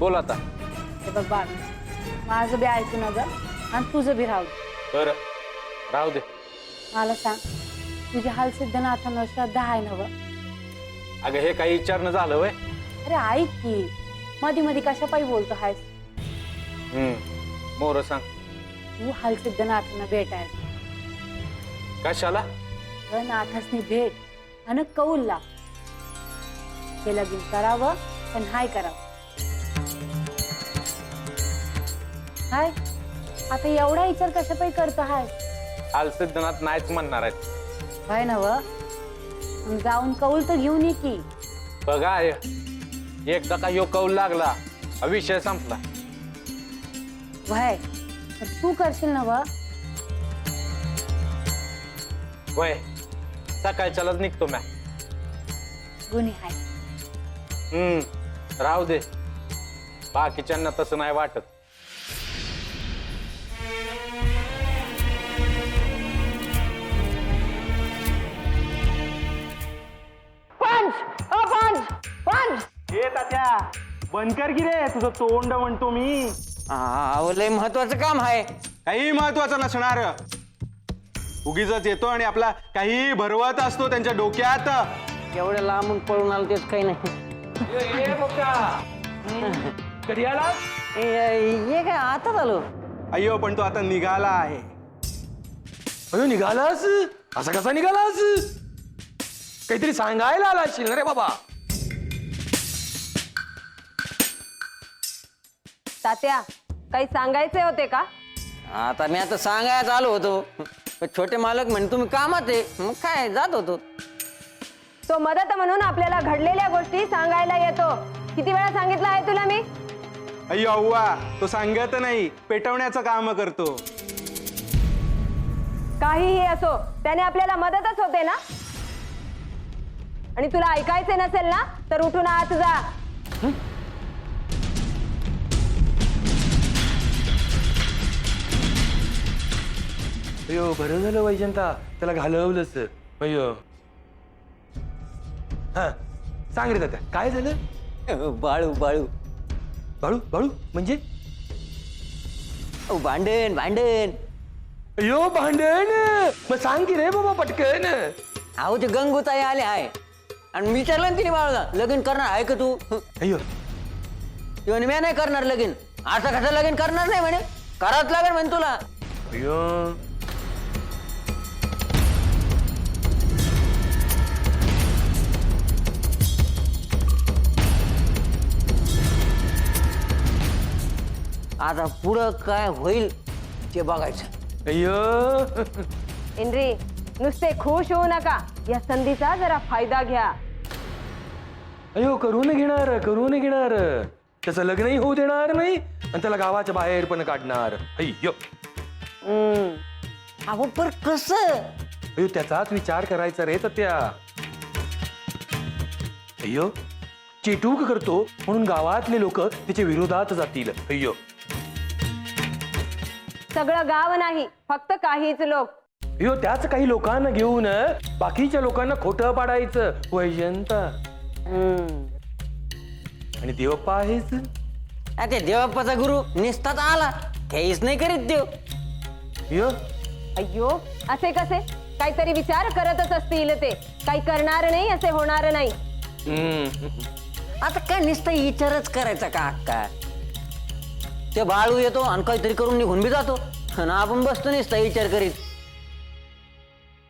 बोल आता. हे बघ बाळ, माझं बी ऐकू ना ग आणि तुझं बी राहू दे. बरं राहू दे. मला सांग, तुझ्या हालसिद्धनाथांवर श्रद्धा आहे ना ग? अगं हे काही विचारणं झालं वय. अरे ऐक की, मधी मधी कशा पायी बोलतो आहेस? मोर सांग तू हालसिद्धनाथांना भेटायस. कशाला? नाथासनी भेट आणि कौल लाव. हे लगीन करावं पण हाय करावं. हाय आता एवढा विचार कशा पायी करतो हाय? हालसिद्धनाथ नाहीच म्हणणार आहेत. हाय ना व, जाऊन कौल तर घेऊन ये की. बघा एकदा का ह्यो कौल लागला विषय संपला. वय तू करशील ना व? वय सकाळच्यालाच निघतो मॅ. गुन्हे हाय. राहू दे, बाकीच्यांना तसं नाही वाटत. हे तात्या बंद कर की रे, तुझं तोंड म्हणतो मी. लय महत्वाचं काम आहे. काही महत्वाचं नसणार. उगीच येतो आणि आपला काही भरवत असतो त्यांच्या डोक्यात. एवढ्या लांबून पळून आलो तेच काही नाही. कधी आला? ये काय आताच आलो. अय्यो पण तो आता निघाला आहे. अयो निघालास? असा कसा निघालास? काहीतरी सांगायला आला असशील ना रे बाबा. तात्या, काही सांगायचे होते का? आता मी आता सांगायच आलो होतो, पण छोटे मालक म्हणे तुम्ही कामात आहे, मग काय जात होतो. तो मदत म्हणून आपल्याला घडलेल्या गोष्टी सांगायला येतो. किती वेळा सांगितलं आहे तुला मी? अय्यो अव्वा, तो सांगत नाही, पेटवण्याचं काम करतो. काहीही असो, त्याने आपल्याला मदतच होते ना. आणि तुला ऐकायचे नसेल ना तर उठून आत जा. अयो बरं झालं वैजंता, त्याला घालवलंच. अयो हा सांग रे तात्या, काय झालं? बाळू बाळू बाळू बाळू म्हणजे? भांडण भांडण. अयो भांडण? मग सांग की रे बाबा पटकन. अहो ते गंगूताई आले आहे आणि विचारलं ना तिने बाळूला लगीन करणार आहे का तू? अयो म्हणे मी नाही करणार लगीन. असं कसं लगीन करणार नाही म्हणे, करावंच लागेल म्हणे तुला. अयो आता पुढं काय होईल ते बघायचं. अयो इंद्री, नुसते खुश होऊ नका, या संधीचा जरा फायदा घ्या. अयो करून घेणार. त्याचं लग्नही होऊ देणार नाही आणि त्याला गावाच्या बाहेर पण काढणार. अय्यो अहो पर कसं? अयो त्याचाच विचार करायचा रे त्या. अय्यो चिटूक करतो म्हणून गावातले लोक त्याच्या विरोधात जातील. अय्यो सगळं गाव नाही, फक्त काहीच लोक. अयो त्याच काही लोकांना घेऊन बाकीच्या लोकांना खोटं पाडायचं. वैजंता आणि देवप्पा आहेच. ते देवप्पाचा गुरु निस्तात आला, काहीच नाही करीत देव. अयो अय्यो असे कसे? काहीतरी विचार करतच असतील ते. काही करणार नाही असे होणार नाही. आता काय नुसतं विचारच करायचा का अक्का? ते बाळू येतो आणि काहीतरी करून निघून बी जातो आणि आपण बसतो नुसता विचार करीत.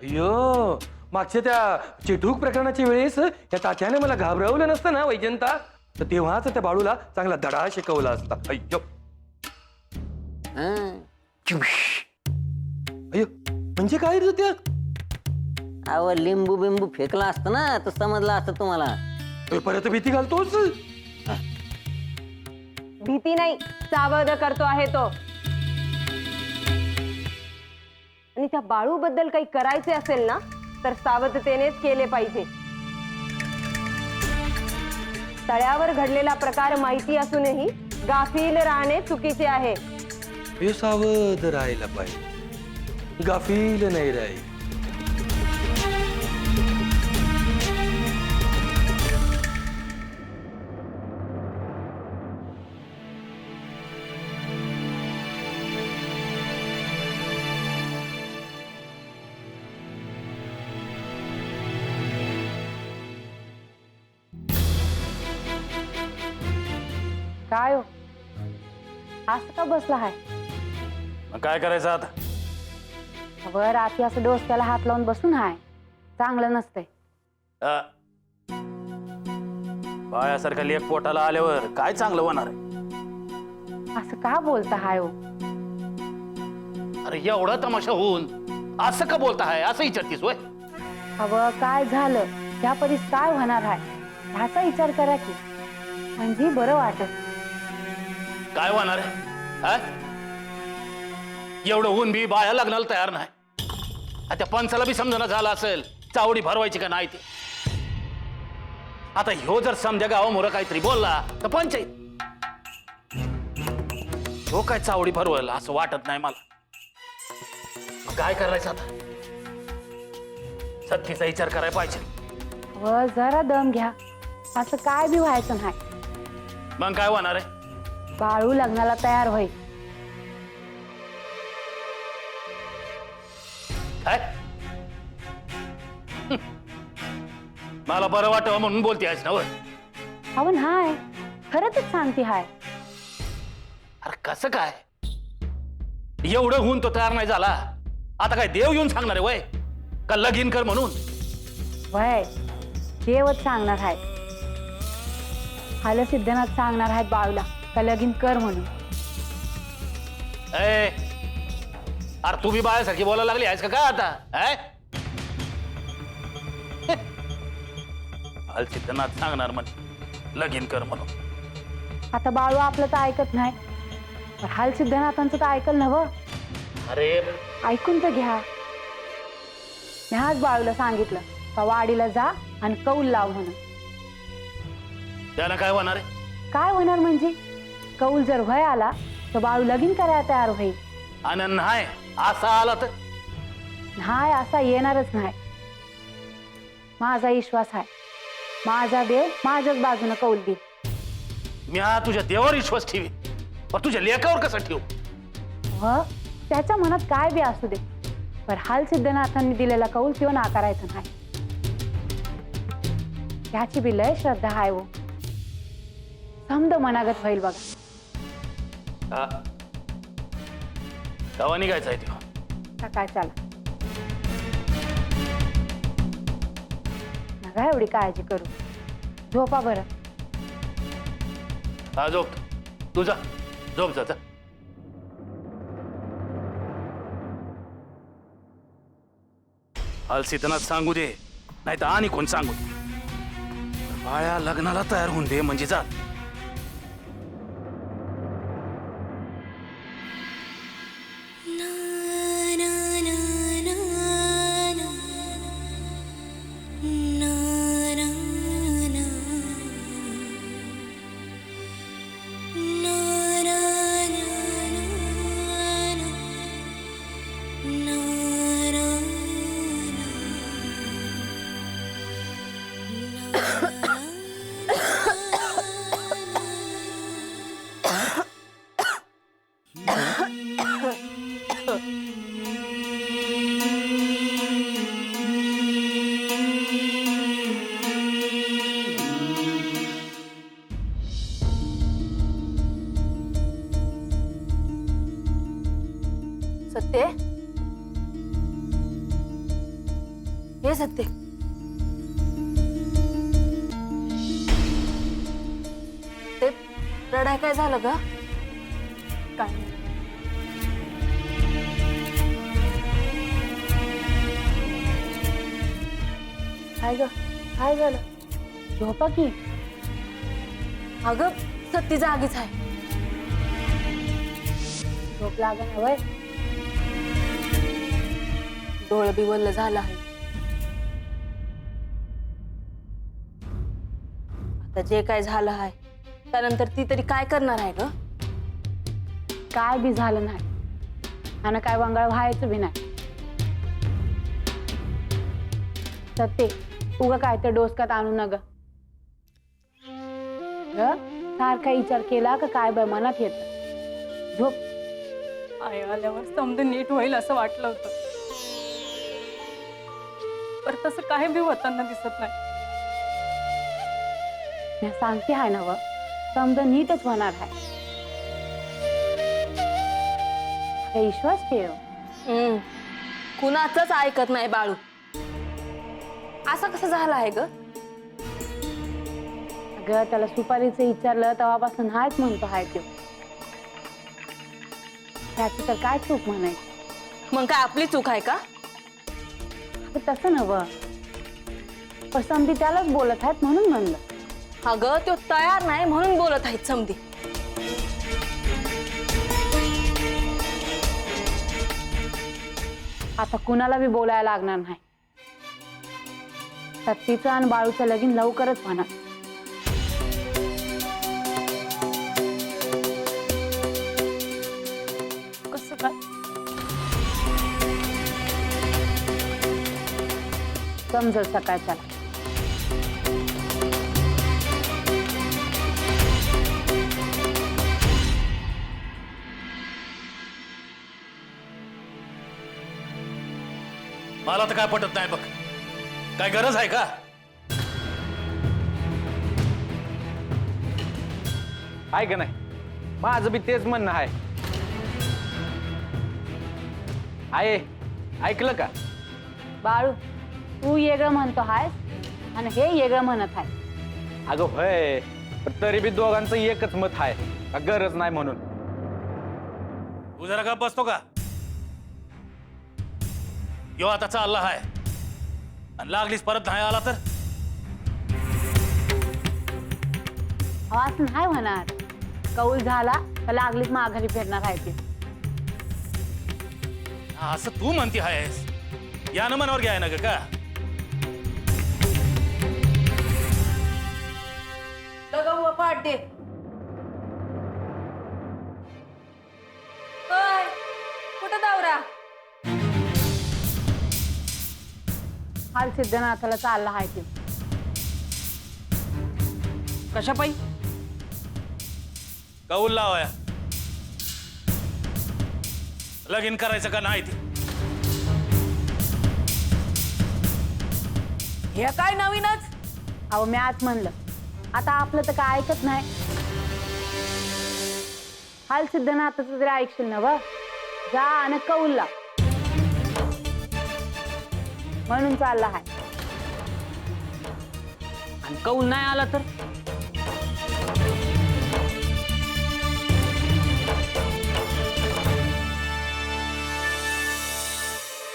अय्यो मागच्या त्या चिटूक प्रकरणाच्या वेळेस त्या तात्याने मला घाबरवलं नसतं ना वैजंता, तर तेव्हाच त्या बाळूला चांगला धडा शिकवला असता. अय्यो हं. अय्यो म्हणजे काय रे त्या? अहो लिंबू बिंबू फेकला असतं ना तर समजलं असतं तुम्हाला. अय्यो, परत भीती घालतोस? भीती नाही, सावध करतो आहे तो. आणि त्या बाळू बद्दल काही करायचे असेल ना तर सावधतेनेच केले पाहिजे. तळ्यावर घडलेला प्रकार माहिती असूनही गाफील राहणे चुकीचे आहे. हे सावध राहायला पाहिजे, गाफील नाही राहील. काय हो असं का बसला हाय? मग काय करायचं आता? वर आती असं डोसक्याला हात लावून बसून हाय, चांगलं नसतंय. अ, बायासारखा लेख पोटाला आल्यावर काय चांगलं होणार आहे? असं का बोलता हाय हो? अरे एवढा तमाशा होऊन असं का बोलता आहे असं विचारतीस वय? अवं काय झालं, ह्या परीस काय होणार आहे ह्याचा विचार करा की, म्हणजे बरं वाटत. काय होणार आहे हा? एवढं होऊन बी बाया लग्नाला तयार नाही. आता पंचाला बी समजना झाला असेल चावडी भरवायची का नाही ते. आता ह्यो जर समजा गावामुळं काहीतरी बोलला तर पंचायत हो काय चावडी भरवल असं वाटत नाही मला. मग काय करायचं आता? सत्तीचा विचार करायला पाहिजे. व जरा दम घ्या, असं काय बी व्हायचं नाही. मग काय होणार आहे? बाळू लग्नाला तयार होईल. काय मला बरं वाटावं म्हणून बोलते आहेस ना वय? अवन हाय, खरंच सांगते हाय. अरे कसं काय एवढं होऊन तो तयार नाही झाला? आता काय देव येऊन सांगणार आहे वय का लगीन कर म्हणून? वय देवच सांगणार आहे. हाल सिद्धनाथ सांगणार आहेत बाळूला का लगीन कर म्हणून. ए अरे तू बी बाळासारखी बोलायला लागली आहेस का काय आता? सिद्धनाथ सांगणार म्हणे लगीन कर म्हणून. आता बाळू आपलं तर ऐकत नाही, पण हाल सिद्धनाथांचं तर ऐकल नवं. अरे ऐकून तर घ्या. ह्याच बाळूला सांगितलं का वाडीला जा आणि कौल लाव म्हणून. त्यानं काय होणार आहे? काय होणार म्हणजे, कौल जर भय आला तर बाळू लगीन करायला तयार होईल. आणि नाही असा आला तर? नाही असा येणारच नाही. माझा विश्वास आहे, माझा देव माझ्याच बाजूने कौल देईल. मी तुझ्या देवावर विश्वास ठेवी, पण तुझ्या लेखावर कसं ठेवू? व त्याच्या मनात काय बी असू दे, पण हाल सिद्धनाथांनी दिलेला कौल किंवा नाकारायचं नाही. त्याची बी लय श्रद्धा आहे वो. समद मनागत होईल बघा. गावा निघायचं आहे तेव्हा. काय चला, नका एवढी काळजी करू. झोपा बरं. हा झोप, तुझा झोप जा. सीतानाथ सांगू दे नाही तर आणि कोण सांगू दे, बाळ्या लग्नाला तयार होऊन दे म्हणजे जा. सत्य, हे सत्य, ते रडाय काय झालं ग? काय काय ग, काय झालं? झोपा की. अगं सत्ती जागीच आहे. झोप लागा ना वय. डोळं बिवल्ल झालं आहे. आता जे काय झालं आहे त्यानंतर ती तरी काय करणार आहे ग? काय बी झालं नाही आणि काय वंगाळ व्हायचं बी नाही. सत्य, उगा काय तर डोसक्यात आणू नग. सारखा विचार केला का काय बाय मनात येत. झोप. आई आल्यावर समजून नीट होईल असं वाटलं होतं, पर तसं काय बी होताना दिसत नाही. मी सांगते आहे ना व, समजा नीटच होणार आहे. आता विश्वास ठेव. कुणाचंच ऐकत नाही बाळू. असं कसं झालं आहे ग? अगं त्याला सुपारीचं विचारलं तेव्हापासून हाच म्हणतो हाय तो. त्याची तर काय चूक म्हणायची. मग काय आपली चूक आहे का? अगं तसं नव्ह, पण समधी त्यालाच बोलत आहेत म्हणून म्हणलं. अगं तो तयार नाही म्हणून बोलत आहेत समधी. आता कुणाला बी बोलायला लागणार नाही. सत्तीचं आणि बाळूचं लगीन लवकरच होणार. कसं काय? समजल सकाळच्या. मला तर काय पटत नाही बघ. काय गरज आहे का? आहे का नाही? माझं बी तेच म्हणणं आहे. ऐकलं का? बाळू तू वेगळं म्हणतो आहेस आणि हे वेगळं म्हणत आहे. अगं होय, पण तरी बी दोघांचं एकच मत आहे का गरज नाही म्हणून. तू जरा का बसतो का? यो आता चालला आहे आणि लागलीच परत नाही आला तर असं नाही होणार. कौल झाला तर लागलीच माघारी फिरणार आहे ती. असं तू म्हणती आहेस, यानं मनावर घ्याय ना ग का? पाडे कुठं दावरा? हाल सिद्धनाथाला चालला आहे ती. कशा पायी? कौल लावाया. लगीन करायचं का नाही ते? हे काय नवीनच? अहो मी आज म्हणलं, आता आपलं तर काय ऐकत नाही. हाल सिद्धनाथाचं तरी ऐकशील ना व. जा आणि कौल लाव म्हणून चालला आहे. आणि कौल नाही आला तर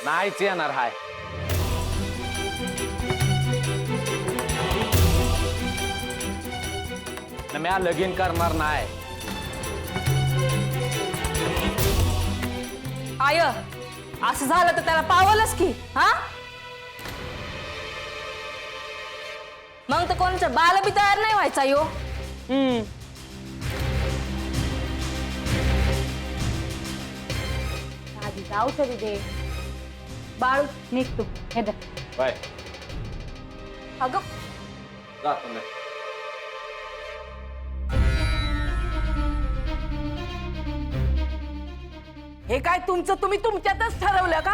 नाहीच येणार हाय. मी लगीन करणार नाही. आय असं झालं तर त्याला पावलंच की. हा मग तर कोणाचं बाल बी तयार नाही व्हायचा यो. आधी जाऊ तरी दे. बाळू निघ तू. हे दे. बाय. अगं जातो मी. हे काय तुमचं तुम्ही तुमच्यातच ठरवलं का?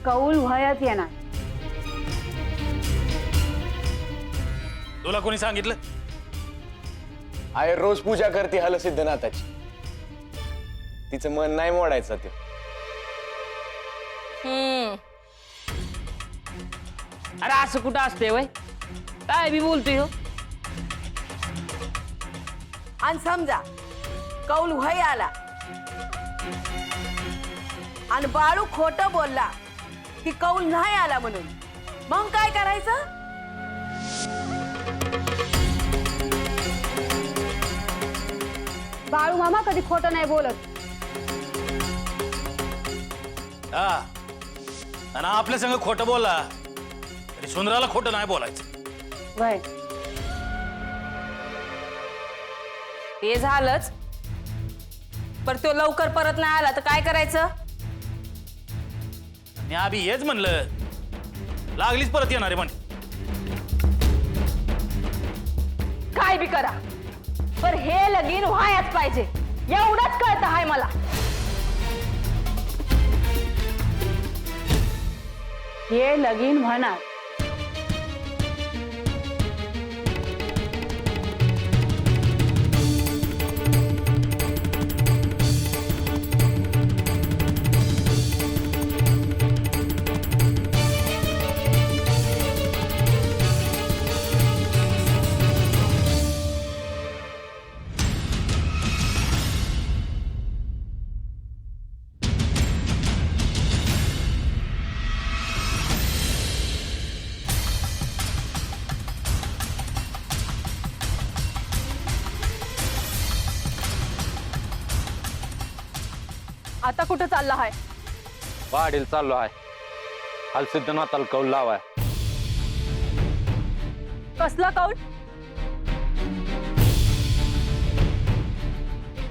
कौल व्हायच येणार. तुला कोणी सांगितलं? आहे रोज पूजा करते हल सिद्धनाथाची. तिचं मन नाही मोडायचं ते. अरे असं कुठं असते वय? काय बी बोलतोय हो. आणि समजा कौल व्हाय आला आणि बाळू खोटं बोलला की कौल नाही आला म्हणून, मग काय करायचं? बाळू मामा कधी खोटं नाही बोलत. हा, आणि आपल्या संग खोटं बोलला तरी सुंदराला खोटं नाही बोलायचं. वय ते झालंच, पर तो लवकर परत नाही आला तर काय करायचं? मी आधी हेच म्हणलं, लागलीच परत येणार आहे म्हण. काय बी करा, पर हे लगीन व्हायच पाहिजे एवढंच कळतं आहे मला. हे लगीन होणार. आता कुठं चालला आहे? वाडील चाललो आहे. हलसिद्धनाथाला कौल लावाय. कसला कौल?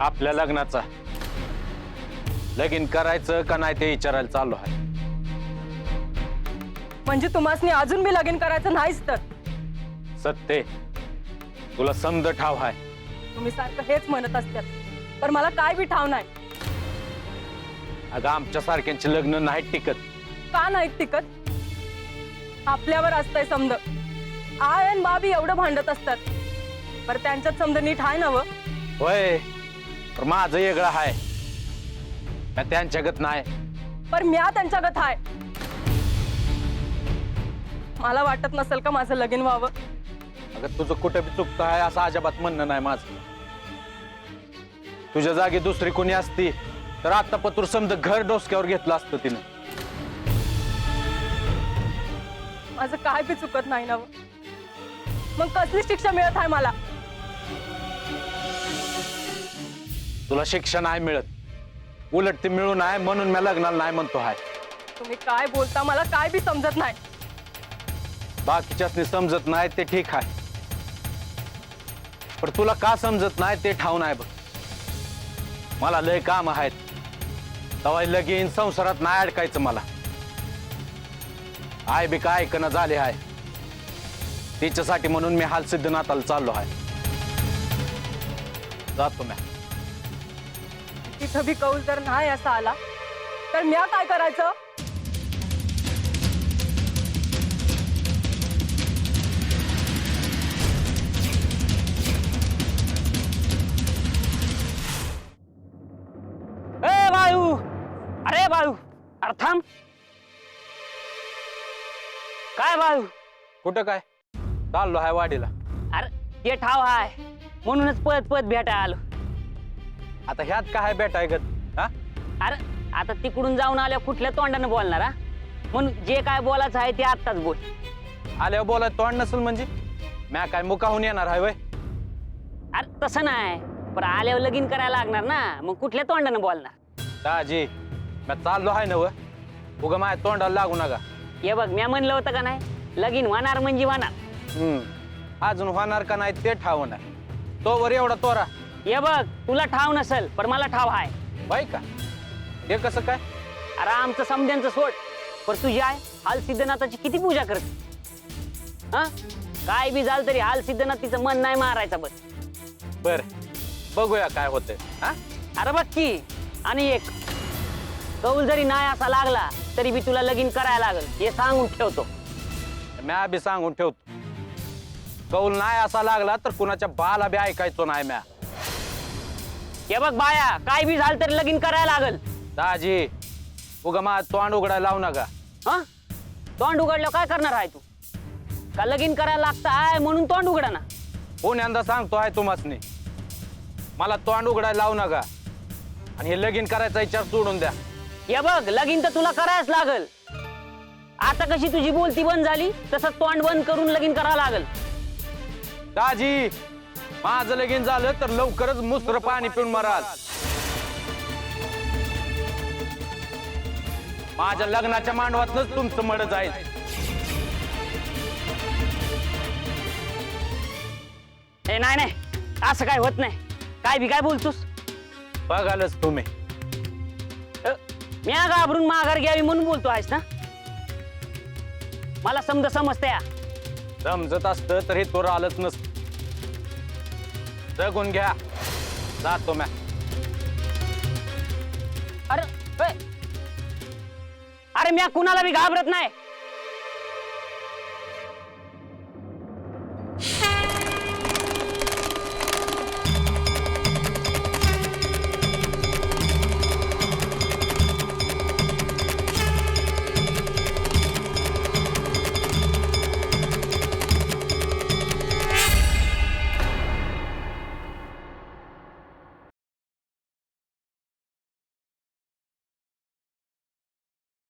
आपल्या लग्नाचा. लगीन करायचं का नाही ते विचारायला चाललो आहे. म्हणजे तुम्हाला अजून बी लगीन करायचं नाहीच तर? सत्य तुला समज ठाव आहे. तुम्ही सारखं हेच म्हणत असतात, पण मला काय बी ठाव नाही. अगं आमच्या सारख्यांची लग्न नाहीत टिकत. का नाही टिकत? आपल्यावर असतंय समज. आय आणि बाबी एवढं भांडत असतात, पर त्यांच्यात समज नीट आहे ना? होय, पण माझं वेगळं आहे. मी त्यांच्यागत नाही. पर म्या त्यांच्यागत आहे. मला वाटत नसेल का माझं लगीन व्हावं? अगं तुझं कुठं बी चुकतं आहे असं अजिबात म्हणणं नाही माझं. तुझ्या जागी दुसरी कोणी असती तर आता पतूर समज घर डोसक्यावर घेतलं असतं तिनं. माझं काय बी चुकत नाही ना? मग कसली शिक्षा मिळत आहे मला? तुला शिक्षा नाही मिळत, उलट ती मिळून आहे म्हणून मी लग्नाला नाही म्हणतो आहे. तुम्ही काय बोलता मला काय बी समजत नाही. बाकीच्यासनी समजत नाही ते ठीक आहे, पण तुला का समजत नाही ते ठाऊन आहे बघ. मला लय काम आहेत, तवा लगीन संसारात नाही अडकायचं मला. आय बी काय ऐकणं झाले आहे, तिच्यासाठी म्हणून मी हलसिद्धनाथाला चाललो आहे. जातो मी. तिथं बी कौल जर नाही असा आला तर म्या काय करायचं? ए बाळू, अरे बाळू, अरे थांब. काय बाळू? कुठं काय चाललो आहे वाडीला. अरे ते ठाव आहे म्हणूनच पद पद भेटाय आलो. आता ह्यात काय भेटाय गत? हा, अरे आता तिकडून जाऊन आल्या कुठल्या तोंडानं बोलणार? हा, म्हणून जे काय बोलायचं आहे ते आत्ताच बोल. आल्यावर बोलाय तोंड नसेल म्हणजे म्या काय मुकाहून येणार आहे वय? अरे तसं नाही, पण आल्यावर लगीन करायला लागणार ना, मग कुठल्या तोंडानं बोलणार? दाजी मी चाललो आहे ना व, उगा माझ्या तोंडाला लागू नका. हे बघ, मी म्हणलं होतं का नाही, लगीन होणार म्हणजे होणार. अजून होणार का नाही ते ठाव नाही. तो वर एवढा तोरा. हे बघ, तुला ठाव नसल पण मला ठाव आहे. बाई का हे कसं काय? अरे आमचं समध्यांचं सोड, पण तुझी आहे हाल सिद्धनाथाची किती पूजा करते. हा, काय बी झालं तरी हाल सिद्धनाथ तिचं मन नाही मारायचं. बस बर, बघूया काय होतंय. हा, अरे बघ की, आणि एक कौल जरी नाही असा लागला तरी बी तुला लगीन करायला लागल हे सांगून ठेवतो. म्या बी सांगून ठेवतो, कौल नाही असा लागला तर कुणाच्या बाला बी ऐकायचो नाही म्या. हे बघ बाया, काय बी झालं तरी लगीन करायला लागल. दाजी उगा माझं तोंड उघडायला लावू नका. हा, तोंड उघडलं काय करणार आहे तू? का लगीन करायला लागतं आहे म्हणून तोंड उघडा ना? पुण्यांदा सांगतो आहे तुम्हासनी, मला तोंड उघडायला लावू नका आणि हे लगीन करायचा विचार सोडून द्या. हे बघ, लगीन तर तुला करायच लागल. आता कशी तुझी बोलती बंद झाली तसं तोंड बंद करून लगीन करावं लागल. दाजी माझं लगीन झालं तर लवकरच मुसर पाणी पिऊन मराल. माझ्या लग्नाच्या मांडवातच तुमचं मड जाईल. हे नाही नाही, असं काय होत नाही. काय बी काय बोलतोस? बघालच तुम्ही. मी घाबरून माघार घ्यावी म्हणून बोलतो आहेस ना? मला समजते. समजत असतं तर हे तोर आलंच नसतं. जगून घ्या, जातो म्या. अरे अरे, म्या कुणाला बी घाबरत नाही.